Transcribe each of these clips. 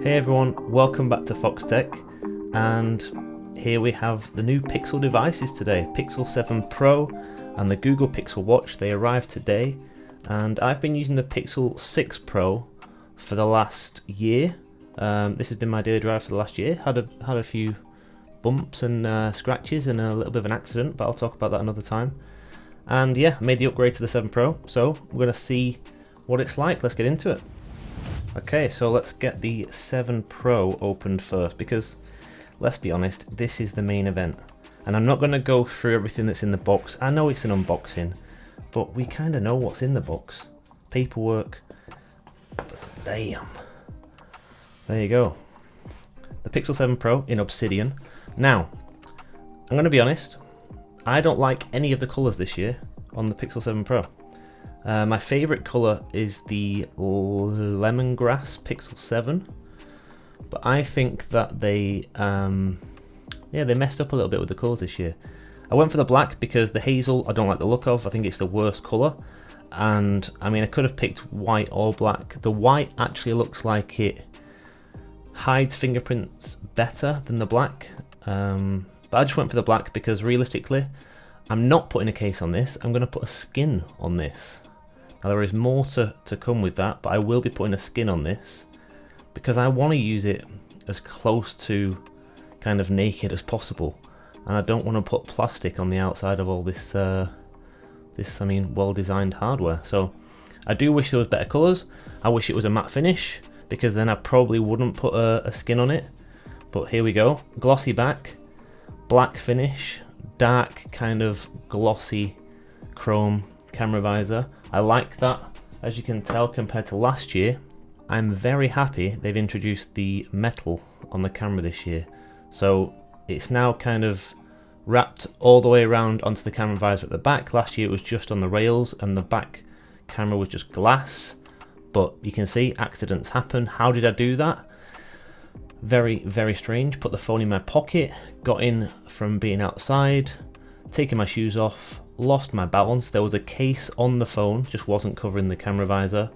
Hey everyone, welcome back to FoxTech, and here we have the new Pixel devices today, Pixel 7 Pro and the Google Pixel Watch. They arrived today, and I've been using the Pixel 6 Pro for the last year. This has been my daily drive for the last year. Had a few bumps and scratches and a little bit of an accident, but I'll talk about that another time. And yeah, made the upgrade to the 7 Pro, so we're going to see what it's like. Let's get into it. Okay, so let's get the 7 Pro opened first, because let's be honest, this is the main event. And I'm not going to go through everything that's in the box. I know it's an unboxing, but we kind of know what's in the box. Paperwork. Damn. There you go. The Pixel 7 Pro in Obsidian. Now, I'm going to be honest, I don't like any of the colours this year on the Pixel 7 Pro. My favourite colour is the lemongrass Pixel 7, but I think that they messed up a little bit with the colours this year. I went for the black because the hazel I don't like the look of. I think it's the worst colour, and I mean I could have picked white or black. The white actually looks like it hides fingerprints better than the black, but I just went for the black because realistically I'm not putting a case on this. I'm going to put a skin on this. Now there is more to come with that, but I will be putting a skin on this because I want to use it as close to kind of naked as possible, and I don't want to put plastic on the outside of all this I mean well-designed hardware. So I do wish there was better colours. I wish it was a matte finish, because then I probably wouldn't put a skin on it. But here we go, glossy back, black finish, dark kind of glossy chrome camera visor. I like that, as you can tell, compared to last year. I'm very happy they've introduced the metal on the camera this year, so it's now kind of wrapped all the way around onto the camera visor at the back. Last year it was just on the rails and the back camera was just glass, but you can see accidents happen. How did I do that? Very, very strange. Put the phone in my pocket, got in from being outside, taking my shoes off, lost my balance. There was a case on the phone, just wasn't covering the camera visor.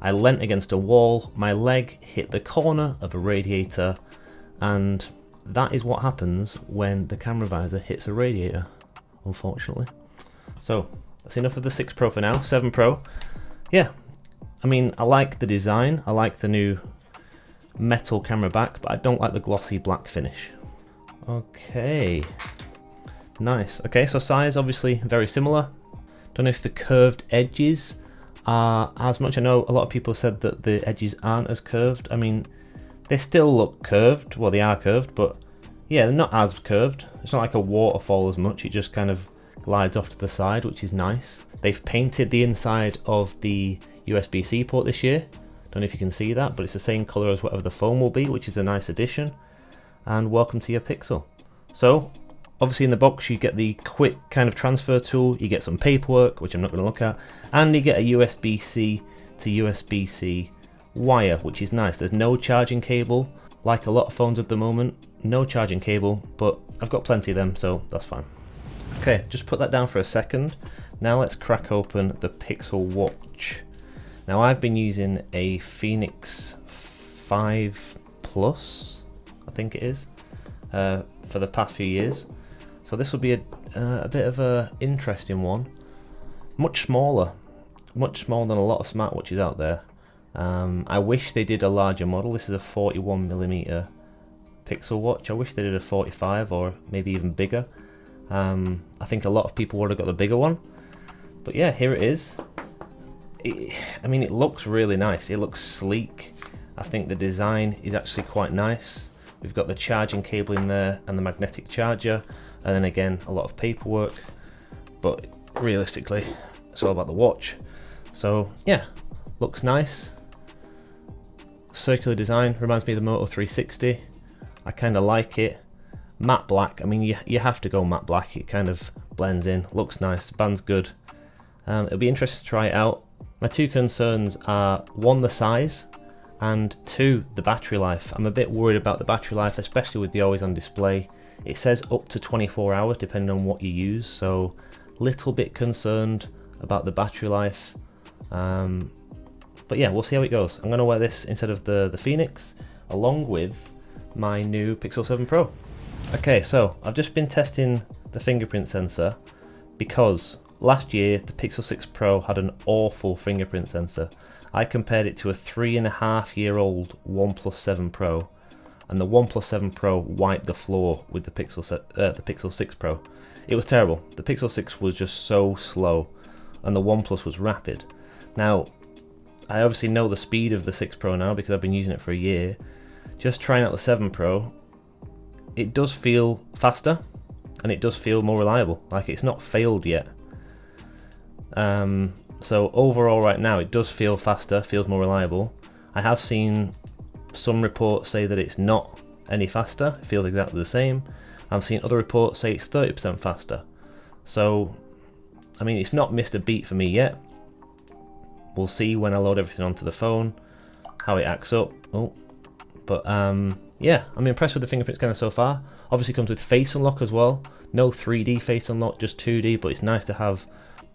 I leant against a wall, my leg hit the corner of a radiator, and that is what happens when the camera visor hits a radiator, unfortunately. So that's enough of the 6 Pro for now. 7 Pro, yeah, I mean I like the design, I like the new metal camera back, but I don't like the glossy black finish. Okay, nice. Okay, so size obviously very similar. Don't know if the curved edges are as much. I know a lot of people said that the edges aren't as curved. I mean, they still look curved. Well, they are curved, but yeah, they're not as curved. It's not like a waterfall as much. It just kind of glides off to the side, which is nice. They've painted the inside of the USB-C port this year. Don't know if you can see that, but it's the same color as whatever the phone will be, which is a nice addition. And welcome to your Pixel. So obviously in the box you get the quick kind of transfer tool, you get some paperwork, which I'm not going to look at, and you get a USB-C to USB-C wire, which is nice. There's no charging cable, like a lot of phones at the moment, no charging cable, but I've got plenty of them, so that's fine. Okay, just put that down for a second. Now let's crack open the Pixel Watch. Now I've been using a Phoenix 5 Plus, I think it is, for the past few years. So this will be a bit of a interesting one. Much smaller than a lot of smartwatches out there. I wish they did a larger model. This is a 41mm Pixel Watch. I wish they did a 45 or maybe even bigger. I think a lot of people would have got the bigger one. But yeah, here it is. I mean, it looks really nice. It looks sleek. I think the design is actually quite nice. We've got the charging cable in there and the magnetic charger, and then again a lot of paperwork, but realistically it's all about the watch. So yeah, looks nice. Circular design reminds me of the Moto 360. I kind of like it. Matte black, I mean you have to go matte black. It kind of blends in, looks nice, the band's good. It'll be interesting to try it out. My two concerns are, one, the size, and two, the battery life. I'm a bit worried about the battery life, especially with the always on display. It says up to 24 hours depending on what you use, so little bit concerned about the battery life. But yeah, we'll see how it goes. I'm going to wear this instead of the Phoenix. along with my new Pixel 7 Pro. Okay, so I've just been testing the fingerprint sensor because last year the Pixel 6 Pro had an awful fingerprint sensor. I compared it to a 3.5-year-old OnePlus 7 Pro, and the OnePlus 7 Pro wiped the floor with the Pixel 6 Pro. It was terrible. The Pixel 6 was just so slow, and the OnePlus was rapid. Now, I obviously know the speed of the 6 Pro now because I've been using it for a year. Just trying out the 7 Pro, it does feel faster, and it does feel more reliable. Like, it's not failed yet. So overall right now it does feel faster, feels more reliable. I have seen some reports say that it's not any faster, it feels exactly the same. I've seen other reports say it's 30% faster. So, I mean, it's not missed a beat for me yet. We'll see when I load everything onto the phone, how it acts up. But yeah, I'm impressed with the fingerprint scanner so far. Obviously comes with face unlock as well. No 3D face unlock, just 2D, but it's nice to have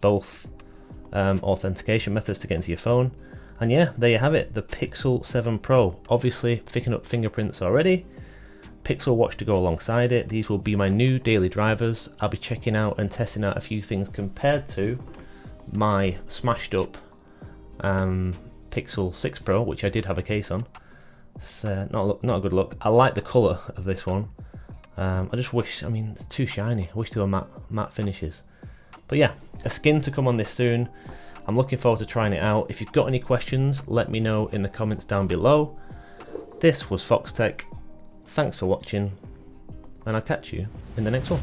both authentication methods to get into your phone. And yeah, there you have it, the Pixel 7 Pro. Obviously picking up fingerprints already. Pixel Watch to go alongside it. These will be my new daily drivers. I'll be checking out and testing out a few things compared to my smashed up Pixel 6 Pro, which I did have a case on. It's not a good look. I like the colour of this one. I just wish, I mean, it's too shiny. I wish there were matte finishes. But yeah, a skin to come on this soon. I'm looking forward to trying it out. If you've got any questions, let me know in the comments down below. This was FoxTech. Thanks for watching, and I'll catch you in the next one.